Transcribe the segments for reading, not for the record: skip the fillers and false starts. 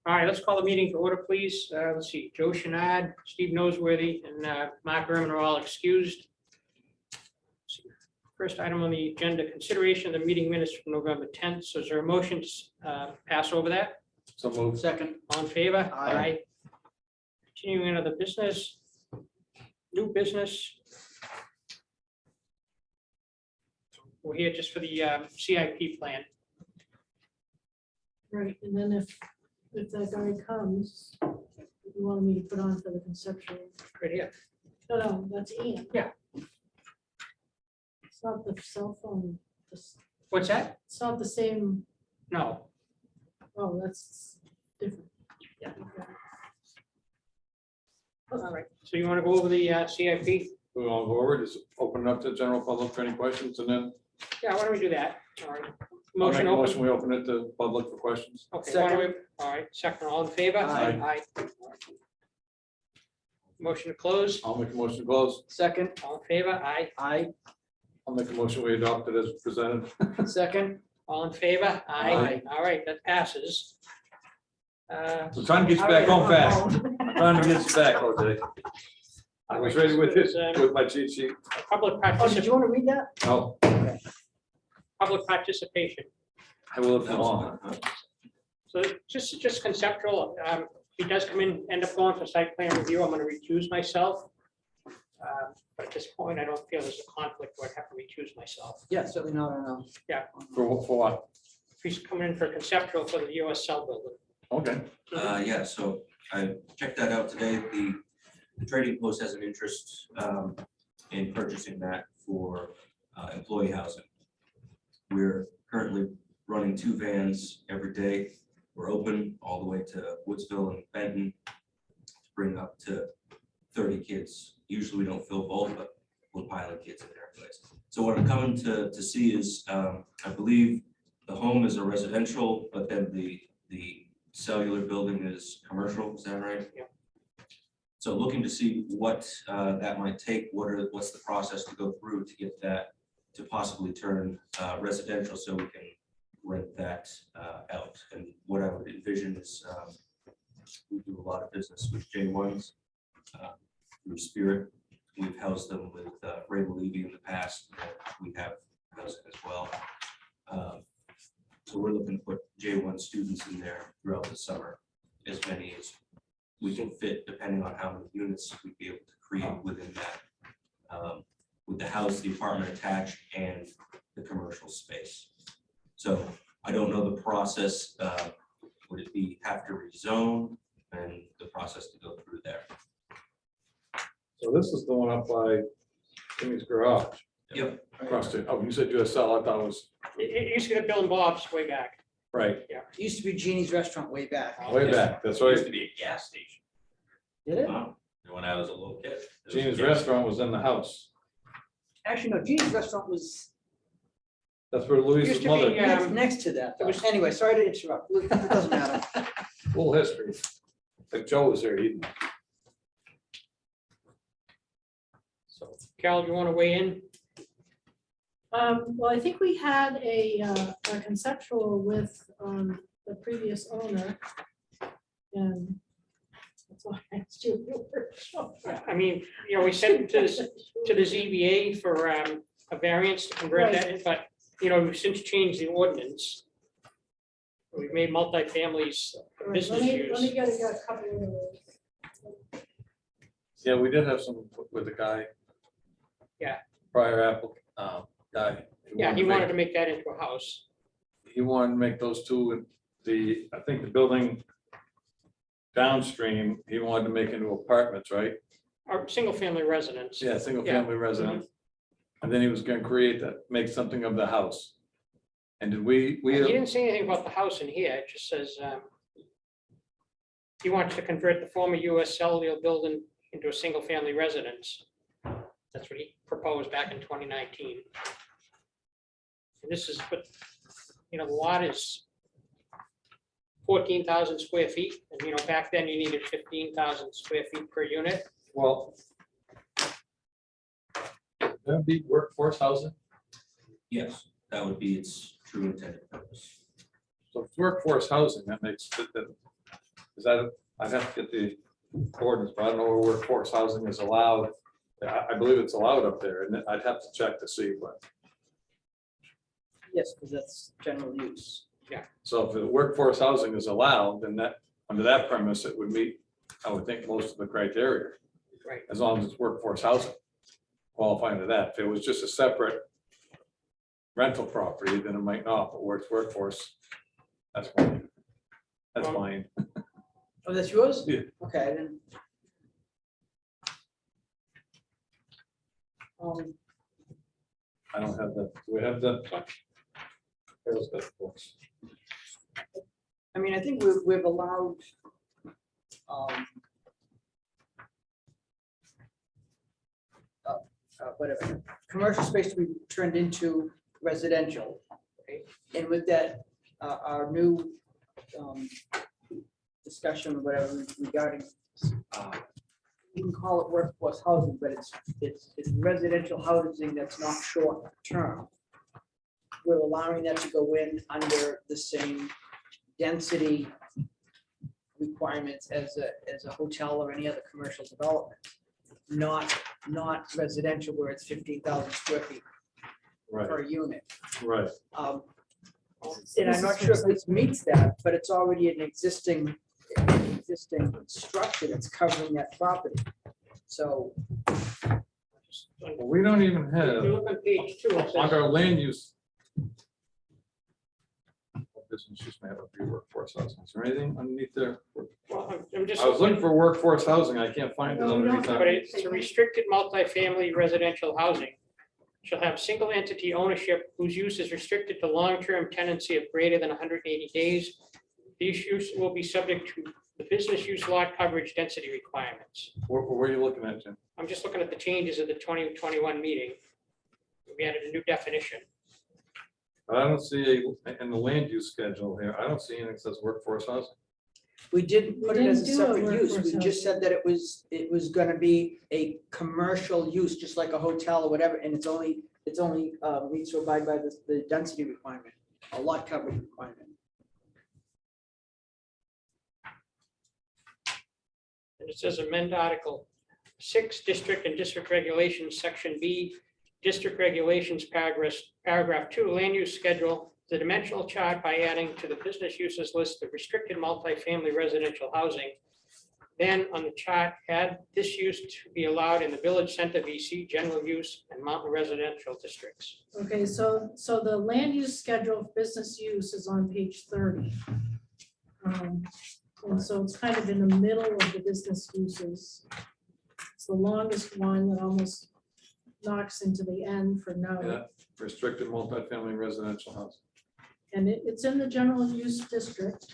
All right, let's call the meeting to order, please. Let's see, Joe Shenard, Steve Noseworthy, and Mark Berman are all excused. First item on the agenda, consideration of the meeting minutes from November 10th. So is there a motion to pass over that? So moved. Second. All in favor? Aye. Continuing into the business, new business. We're here just for the CIP plan. Right, and then if that guy comes, you want me to put on for the conceptual, Right here. no, that's Ian. Yeah. It's not the cell phone, What's that? it's not the same, No. oh, that's different. Yeah. Okay. All right, so you want to go over the CIP? We want to go over, just open it up to the general public for any questions, and then Yeah, why don't we do that? All right. I'll make Motion a open. motion, we open it to public for questions. Okay, why don't we, all right, second, all in favor? Aye. Motion to close, I'll make a motion to close. Second. all in favor? Aye. Aye. I'll make a motion, we adopt it as presented. Second. All in favor? Aye. All right, that passes. So trying to get you back home fast. Trying to get you back, Jose. I was ready with this, with my cheat sheet. Public Oh, did participation, you want to read that? No, public participation. I will if you want. So just conceptual, if he does come in, end up going for site plan review, I'm gonna recuse myself. But at this point, I don't feel there's a conflict where I have to recuse myself. Yeah, certainly not. No. For what? If he's coming in for conceptual for the US cell building. Okay. Yeah, so I checked that out today. The Trading Post has an interest in purchasing that for employee housing. We're currently running 2 vans every day. We're open all the way to Woodsville and Benton to bring up to 30 kids. Usually we don't fill both, but we're piling kids in their place. So what I'm coming to see is, I believe the home is a residential, but then the cellular building is commercial, is that right? Yeah. So looking to see what that might take, what's the process to go through to get that to possibly turn residential so we can rent that out. And what I would envision is we do a lot of business with J1s through Spirit. We've housed them with Ray Levy in the past. We have housing as well. So we're looking to put J1 students in there throughout the summer, as many as we can fit, depending on how many units we'd be able to create within that. With the house, the apartment attached, and the commercial space. So I don't know the process. Would it be have to rezone and the process to go through there? So this is the one up by Jimmy's garage. Yep. Across the, oh, you said USL, I thought it was, It used to be Bill and Bob's way back. right, It used to be Jeannie's Restaurant way back. way back, that's It used right. to be a gas station. Did it? When I was a little kid. It was a Gina's gas- restaurant was in the house. Actually, no, Jeannie's Restaurant was That's where Louise's Used to be, mother, yeah. next to that. It was- Anyway, sorry to interrupt. It doesn't matter. full history. If Joe was here, he'd. So Carol, you want to weigh in? Well, I think we had a conceptual with the previous owner. And that's why I asked you. if you were sure. I mean, we sent it to the ZBA for a variance to convert that, in, but, we've since changed the ordinance. We've made multifamilies All right, business Let me use. get a couple of those. Yeah, we did have some with the guy. Yeah. Prior apple, guy. Yeah, he wanted to make that into a house. He wanted to make those two, and I think the building downstream, he wanted to make into apartments, right? Our single-family residence. Yeah, single Yeah. family residence. And then he was gonna create that, make something of the house. And did we, He didn't say anything about the house in here. It just says he wants to convert the former US cellular building into a single-family residence. That's what he proposed back in 2019. And this is what, the lot is 14,000 square feet. And, back then you needed 15,000 square feet per unit. well. That'd be workforce housing. Yes, that would be its true intended purpose. So if it's workforce housing, that makes, Is that, I'd have to get the ordinance, but I don't know where workforce housing is allowed. I believe it's allowed up there, and I'd have to check to see, but, Yes, because that's general use. so if the workforce housing is allowed, then that, under that premise, it would meet, I would think, most of the criteria. Right. As long as it's workforce housing, qualifying to that. If it was just a separate rental property, then it might not, but where it's workforce, that's fine. That's fine. Oh, that's yours? Yeah. Okay, then. I don't have that. Do we have that? Carol's got the books. I mean, I think we've allowed. Whatever, commercial space to be turned into residential. Okay. And with that, our new discussion, or whatever, regarding, you can call it workforce housing, but it's residential housing that's not short term. We're allowing that to go in under the same density requirements as a hotel or any other commercial development. Not residential where it's 15,000 square feet Right, per unit. right. And I'm not sure if this meets that, but it's already an existing structure that's covering that property. So, Well, we don't even If you have, look on page 2, it says, under land use. Business use may have a few workforce housing. Is there anything underneath there? well, I'm just. I was looking for workforce housing. I can't find it No, we underneath don't. But that. it's a restricted multifamily residential housing. Shall have single entity ownership whose use is restricted to long-term tenancy of greater than 180 days. These use will be subject to the business use lot coverage density requirements. Where are you looking at, Jim? I'm just looking at the changes of the 2021 meeting. We added a new definition. I don't see in the land use schedule here, I don't see anything that says workforce housing. we didn't put it as a didn't do a separate use. workforce We just said that it was gonna be a commercial use, just like a hotel or whatever, and it's only needs to abide by the density requirement, a lot coverage requirement. And it says amend Article 6, District and District Regulations, Section B, District Regulations, Paragraph 2, Land Use Schedule, the dimensional chart by adding to the business uses list the restricted multifamily residential housing. Then on the chart, add this use to be allowed in the Village Center, VC, general use, and mountain residential districts. Okay, so the land use schedule of business use is on page 30. And so it's kind of in the middle of the business uses. It's the longest one that almost knocks into the end for now. Yeah, restricted multifamily residential housing. And it's in the general use district.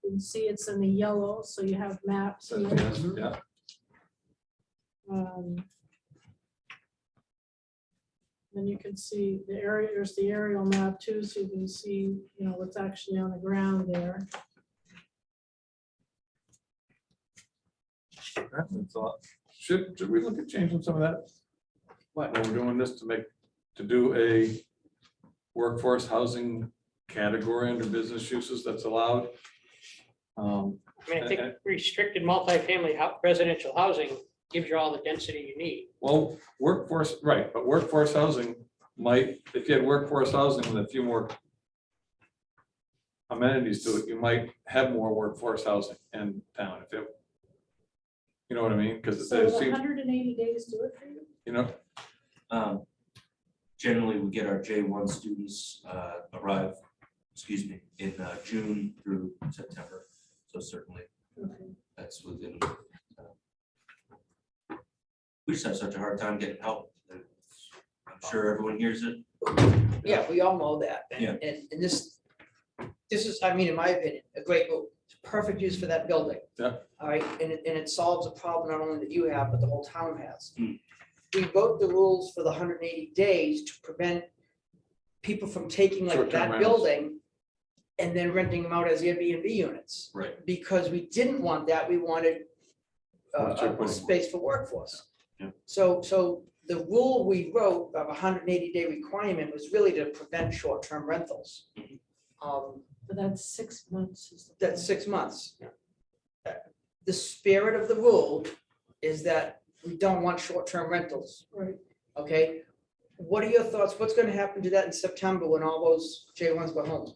You can see it's in the yellow, so you have maps here. Yeah, Then you can see the area, there's the aerial map too, so you can see, what's actually on the ground there. that's all. Should we look at changing some of that? What? When we're doing this to do a workforce housing category under business uses that's allowed. I mean, I think restricted multifamily residential housing gives you all the density you need. Well, workforce, right, but workforce housing might, if you had workforce housing with a few more amenities to it, you might have more workforce housing in town if it, you know what I mean? Because So it will seems, 180 days do it for you? Generally, we get our J1 students arrive, in June through September. So certainly, Okay. that's within. We just have such a hard time getting help. I'm sure everyone hears it. Yeah, we all know that. Yeah. And this is, I mean, in my opinion, a great move. It's perfect use for that building. Yeah. All right, and it solves a problem not only that you have, but the whole town has. Mm. We wrote the rules for the 180 days to prevent people from taking like Short-term that rentals. building and then renting them out as Airbnb units. Right. Because we didn't want that. We wanted What's your a point? space for workforce. Yeah. So the rule we wrote of 180-day requirement was really to prevent short-term rentals. Mhm. But that's 6 months. is the That's plan. 6 months. Yeah. The spirit of the rule is that we don't want short-term rentals, Right, okay? What are your thoughts? What's gonna happen to that in September when all those J1s go home?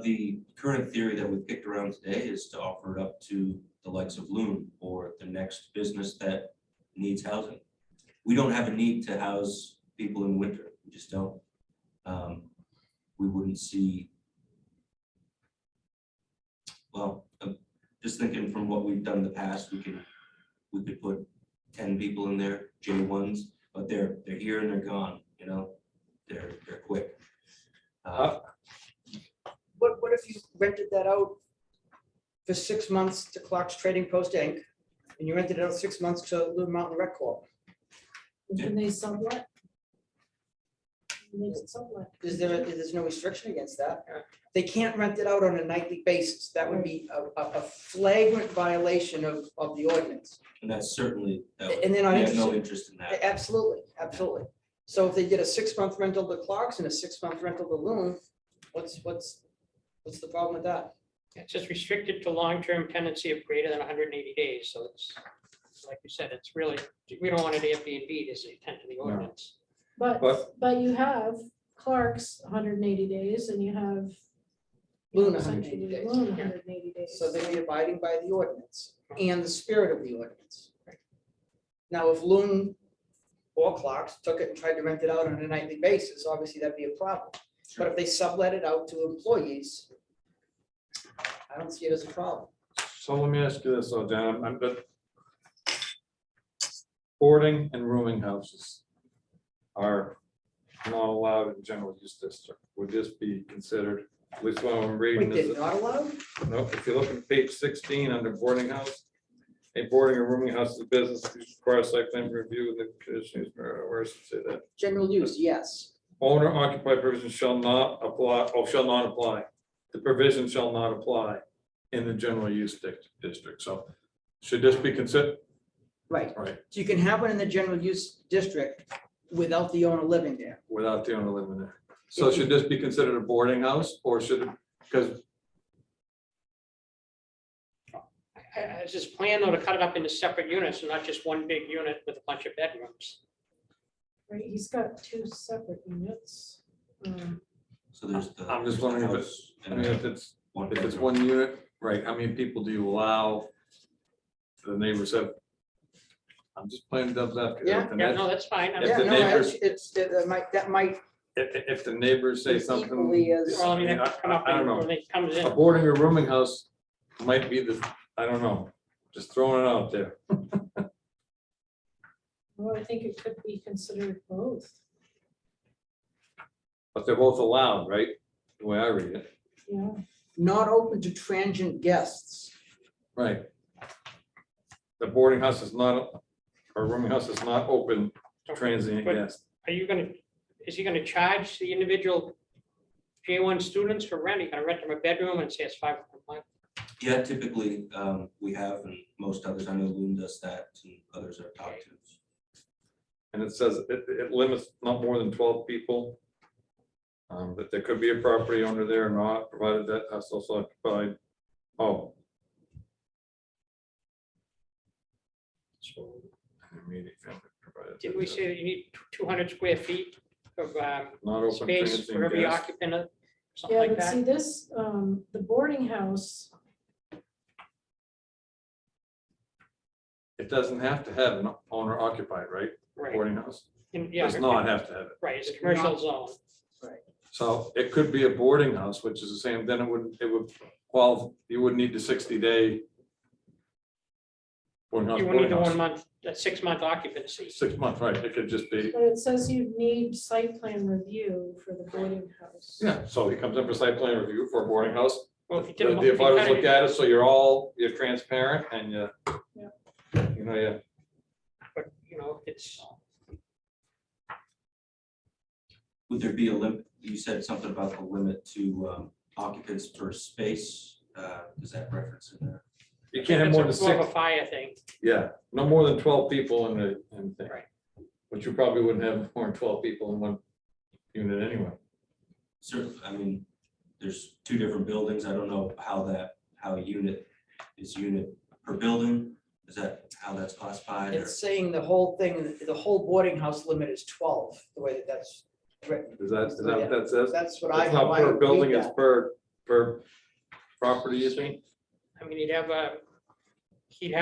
The current theory that we picked around today is to offer it up to the likes of Loon or the next business that needs housing. We don't have a need to house people in winter, we just don't. We wouldn't see. Well, just thinking from what we've done in the past, we could put 10 people in there, J1s, but they're here and they're gone, you know, they're quick. What if you rented that out for 6 months to Clark's Trading Post Inc. and you rented it out 6 months to Loon Mountain Rec Corp? can they sublet? Makes it sublet. There's no restriction against that. They can't rent it out on a nightly basis. That would be a flagrant violation of the ordinance. And that's certainly, And they're not we have no interested. interest in that. Absolutely, absolutely. So if they did a 6-month rental to Clark's and a 6-month rental to Loon, what's the problem with that? It's just restricted to long-term tenancy of greater than 180 days, so it's, like you said, it's really, we don't want it Airbnb, is the intent of the ordinance. But, But- but you have Clark's 180 days and you have. Loon essentially 180 days. Loon 180 days. So they'd be abiding by the ordinance and the spirit of the ordinance. Now, if Loon or Clark's took it and tried to rent it out on a nightly basis, obviously that'd be a problem. But if they sublet it out to employees, I don't see it as a problem. So let me ask you this, though, Dan, but boarding and rooming houses are not allowed in general use district. Would this be considered, at least when I'm reading Wait, this? they're not allowed? No, if you look at page 16 under boarding house, a boarding or rooming house is a business which requires site plan review and the conditions, where does it say that? General use, yes. Owner occupied provision shall not apply, shall not apply. The provision shall not apply in the general use district. So should this be considered? Right. Right. So you can have one in the general use district without the owner living there. Without the owner living there. So should this be considered a boarding house or should it, because It's this plan though to cut it up into separate units, and not just one big unit with a bunch of bedrooms. Right, he's got 2 separate units. So there's the. I'm just wondering if it's, house I and mean, the if one it's bedroom. one unit, right, how many people do you allow? The neighbors have. I'm just playing devil's advocate. Yeah, If the Yeah, neigh- no, that's fine. If Yeah, the no, neighbors- that might If the neighbors say be something. equally as. Well, I mean, it I could come up don't know. when it comes A in. boarding or rooming house might be the, I don't know, just throwing it out there. Well, I think it could be considered both. But they're both allowed, right? The way I read it. Yeah, Not open to transient guests. Right. The boarding house is not, or rooming house is not open to transient But guests. Are you gonna, is he gonna charge the individual J1 students for rent? You gonna rent them a bedroom and say it's $500 a month? Yeah, typically, we have, and most others, I know Loon does that, and others are talked to. And it says it limits not more than 12 people. That there could be a property owner there or not, provided that house also occupied. Oh. So immediate family provided did we that- say that you need 200 square feet of Not open space transient for every guests. occupant, something yeah, like but see that? this, the boarding house, It doesn't have to have an owner occupied, right? Right, Boarding house yeah, does not have to have it. right, it's a It's commercial not- zone. So it could be a boarding house, which is the same, then it would qualify, you would need the 60-day. Boarding house, You would need boarding the house. 1 month, that 6 month occupancy. 6 months, right, it could just be, but it says you need site plan review for the boarding house. yeah, so he comes in for site plan review for a boarding house. Well, if you The did. the abutters look at it, so you're transparent and you. Yeah. You know, yeah, But, you know, it's, Would there be a limit, you said something about the limit to occupants per space, is that reference in there? you can't have more than it's more of 6, a fire thing. yeah, no more than 12 people in the thing. Right. Which you probably wouldn't have more than 12 people in one unit anyway. Certainly, I mean, there's two different buildings. I don't know how a unit is unit per building. Is that how that's classified? or- It's saying the whole thing, the whole boarding house limit is 12, the way that that's written. Is that what that says? That's what I. It's not how I per building, read it's that. per property, you think? I mean, he'd have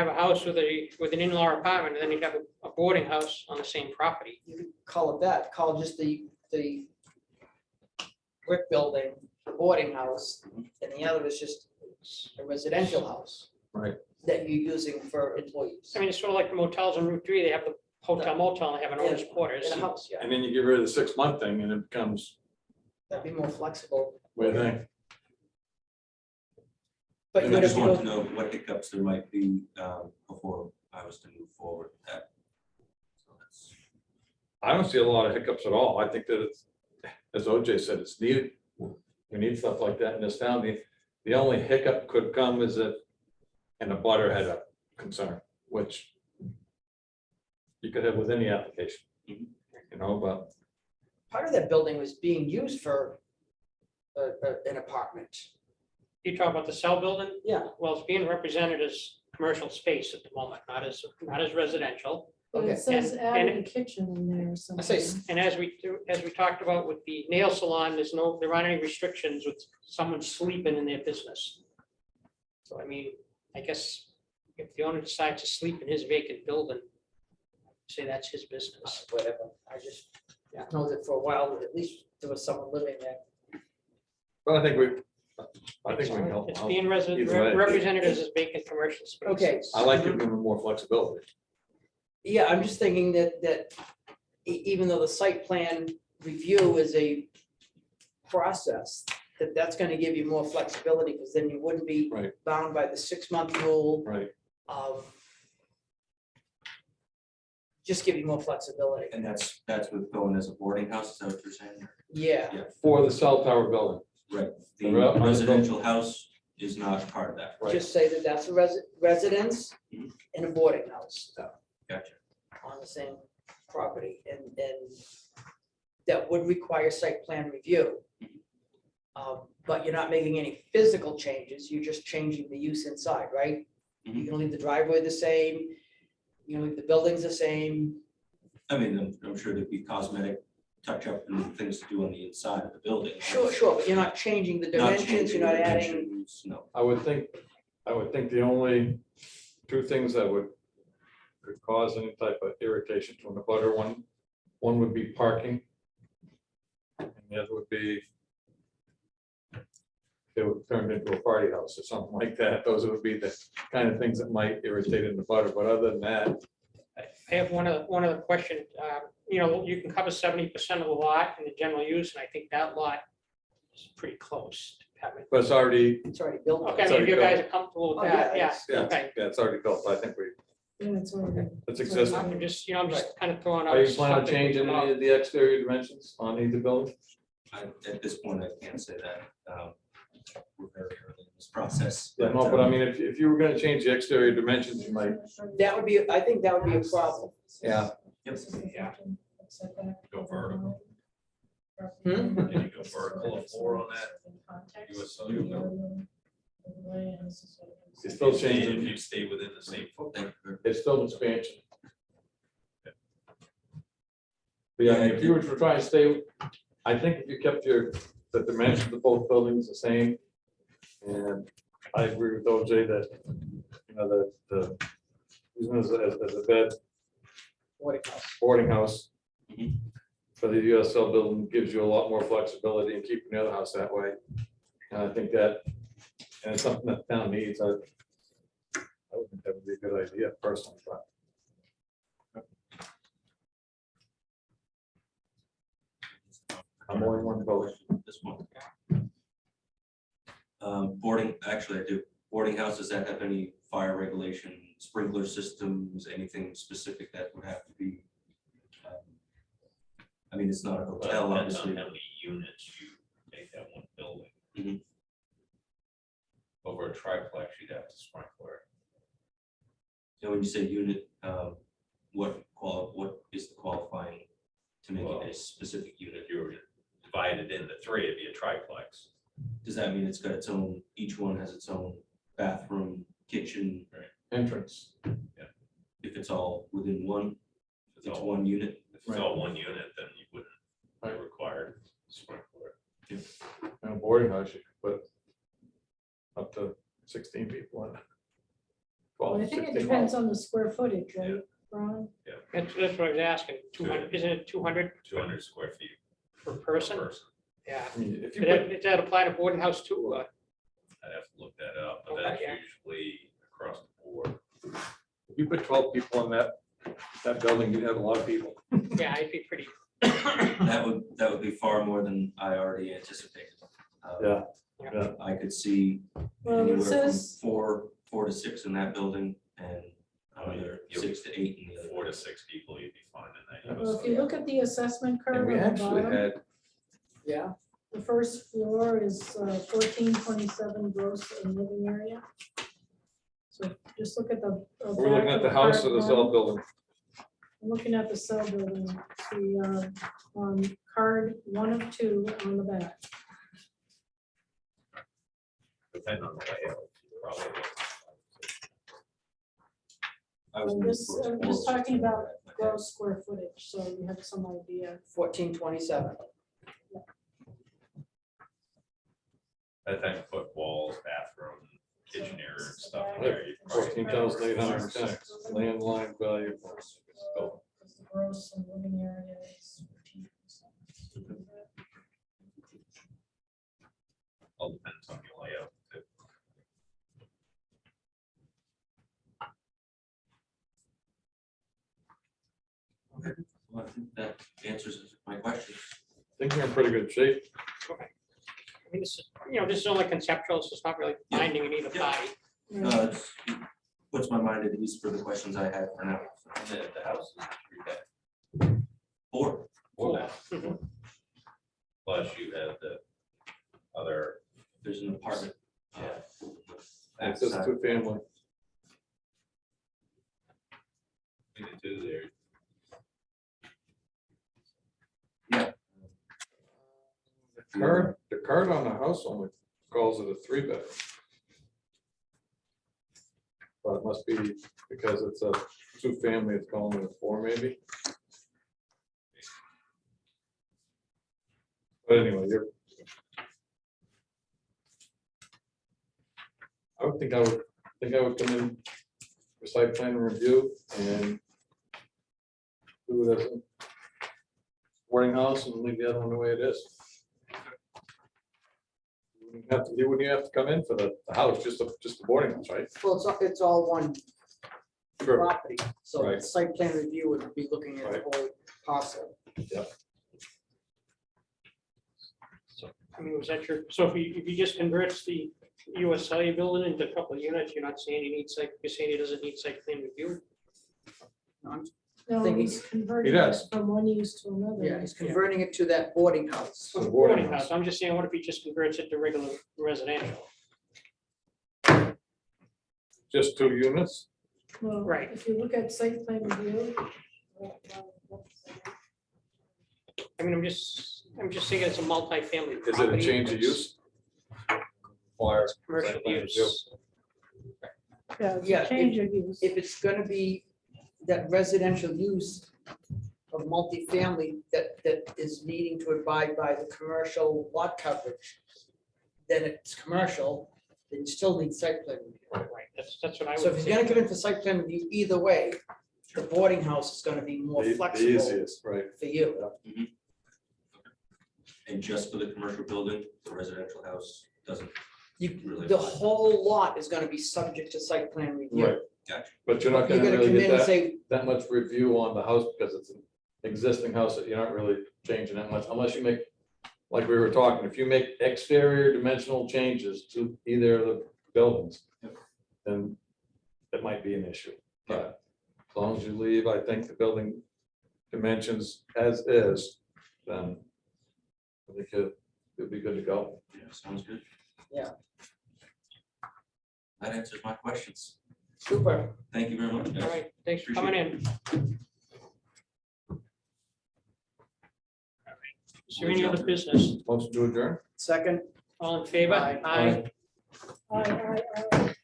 a house with an in-law apartment, and then he'd have a boarding house on the same property. You could call it that, call it just the brick building, the boarding house, and the other is just a residential house. Right. That you're using for employees. I mean, it's sort of like the motels on Route 3, they have the hotel motel, and they have an owner's Yeah. quarters. In a house, yeah, And then you get rid of the 6-month thing and it becomes, that'd be more flexible. what do you think? But And you I would have just to want go, to know what hiccups there might be before I was to move forward with that. So that's- I don't see a lot of hiccups at all. I think that it's, as OJ said, it's needed. We need stuff like that in this town. The only hiccup could come is that, and a butter had a concern, which you could have with any application, you know, but part of that building was being used for an apartment. You talk about the cell building? Yeah. Well, it's being represented as commercial space at the moment, not as residential. But Okay. it says And- added and- a kitchen in there or I something. say, And as we talked about with the nail salon, there aren't any restrictions with someone sleeping in their business. So I mean, I guess if the owner decides to sleep in his vacant building, say that's his business. whatever, I just know that for a while, at least there was someone living there. I think we can help. It's out. being Either way. represented as a vacant commercial space. Okay. I like giving them more flexibility. Yeah, I'm just thinking that even though the site plan review is a process, that's gonna give you more flexibility, because then you wouldn't be Right. bound by the 6-month rule. Right. Just give you more flexibility. And that's with going as a boarding house, is that what you're saying? Yeah, For the cell tower building, Right, The the re- residential house is not part of that. right? just say that that's a residence and a boarding house Gotcha. on the same property, and that would require site plan review. But you're not making any physical changes, you're just changing the use inside, right? You're gonna leave the driveway the same, you're gonna leave the buildings the same. I mean, I'm sure there'd be cosmetic touch-up and things to do on the inside of the building. Sure, but you're not changing the Not dimensions, changing you're not the adding, dimensions, no. I would think the only two things that could cause any type of irritation to an abutter, one would be parking. And the other would be it would turn into a party house or something like that. Those would be the kind of things that might irritate an abutter, but other than that, I have one other question. You know, you can cover 70% of the lot in the general use, and I think that lot is pretty close to having. but it's already, it's already built. Okay, I It's mean, if you already guys are comfortable Oh, with yeah, that, yeah, it's- okay. it's already built. I think Yeah, it's already. it's existing. I'm just, I'm just kind of throwing out. Are you planning on something to changing come up. any of the exterior dimensions on either building? At this point, I can't say that. We're very early in this process. Yeah, no, but I mean, if you were gonna change the exterior dimensions, you might, That would be, I think that would be a problem. yeah. Yeah. Go vertical. Hmm? Can you go vertical and floor on that? US Cellular building? It's still If changing. you stay within the same footprint. Thank you. It's still an expansion. But yeah, if you were to try and stay, I think if you kept the dimensions of both buildings the same, and I agree with OJ that, you know, the using it as a bed Boarding house. boarding house Mhm. for the USL building gives you a lot more flexibility in keeping the other house that way. And I think that, and it's something that the town needs. I would think that would be a good idea personally, but. I'm only one vote. This one. Boarding, actually, I do. Boarding house, does that have any fire regulation, sprinkler systems, anything specific that would have to be? I mean, it's not a Well, hotel, it depends on obviously. how many units you make that one building. Mhm. Over a triplex, you'd have to sprinkler. So when you say unit, what is the qualifying to make Well, it a specific unit? If you were divided into three, it'd be a triplex. does that mean it's got its own, each one has its own bathroom, kitchen, Entrance. if it's all within one, If it's it's all, one unit? if it's all one unit, then you wouldn't be required sprinkler. In a boarding house, you could put up to 16 people in it. Well, 12, I think it 16. depends on the square footage, right, Ron? That's what I was asking, 200, isn't it 200 200 square feet per per person? person. Yeah. I mean, if you Did put, that, did that apply to boarding house too? I'd have to look that up, but Okay, that's yeah. usually across the board. if you put 12 people in that building, you'd have a lot of people. Yeah, I'd be pretty, That would be far more than I already anticipated. Yeah. I could see Well, it anywhere from says, 4 to 6 in that building and another 6 to 8 in the other. 4 to 6 people, you'd be fine in that. well, if you look at the assessment And curve we on the actually bottom, had, Yeah, the first floor is 1427 gross in living area. So just look at the. we're looking at the house or the cell building. I'm looking at the cell building, the, on card 1 of 2 on the back. Depending on the layout, probably. I was I'm moving just, towards I'm 4, just talking 6, about but gross square footage, so you have some idea. 1427. By the time you put walls, bathroom, kitchen area and stuff in Yeah, there. you probably- 14,810 landline value. The gross and living area is 14%. All depends on your layout. too. Well, I think that answers my questions. I think we're in pretty good shape. I mean, this is, this is only conceptual, so it's not really Yeah. binding in either Yeah. party. It puts my mind at ease for the questions I had for now. The house is 3 bed. 4. Mhm. Plus you have the other, There's an apartment. Yeah. It's just two family. between the two there. The card on the house only calls it a 3-bedroom. But it must be because it's a 2-family, it's calling it a 4 maybe. But anyway, I would think I would come in for site plan review and do it as a boarding house and leave the other one the way it is. You wouldn't have to come in for the house, just the boarding house, right? Well, it's all one Sure. property, so Right. site plan review would be looking at the Right. whole parcel. I mean, was that your, so if he just converts the US Cellular building into a couple of units, you're not saying he needs you're saying he doesn't need site plan review? No, Think he's converting He it does. from one use to another. Yeah, he's converting it to that boarding house. So the Boarding house, I'm just saying, what if he just converts it to regular residential? Just 2 units? Well, Right. if you look at site plan review. I mean, I'm just saying it's a multifamily. Is it a property change of that's use? Requires Commercial site plan use. Yeah, it's Yeah, a change of use. If it's gonna be that residential use of multifamily that is needing to abide by the commercial lot coverage, then it's commercial, then you still need site plan review. Right, that's what I would. So if he's think. gonna come in for site plan review either way, the boarding house is gonna be more The flexible easiest, right? for you. And just for the commercial building, the residential house doesn't You, really. the apply. whole lot is gonna be subject to site plan review. Right. Gotcha. But you're not You're gonna gonna really come in get and that, say, that much review on the house because it's an existing house that you're not really changing that much unless you make, like we were talking, if you make exterior dimensional changes to either of the buildings, then it might be an issue. But as long as you leave, I think the building dimensions as is, then I think it'll be good to go. Yeah, sounds good. Yeah. That answers my questions. super, Thank you very much, All guys. right, thanks for coming in. Is there any other business? Motion to adjourn? second, All in favor? Aye. Aye. Aye, aye, aye.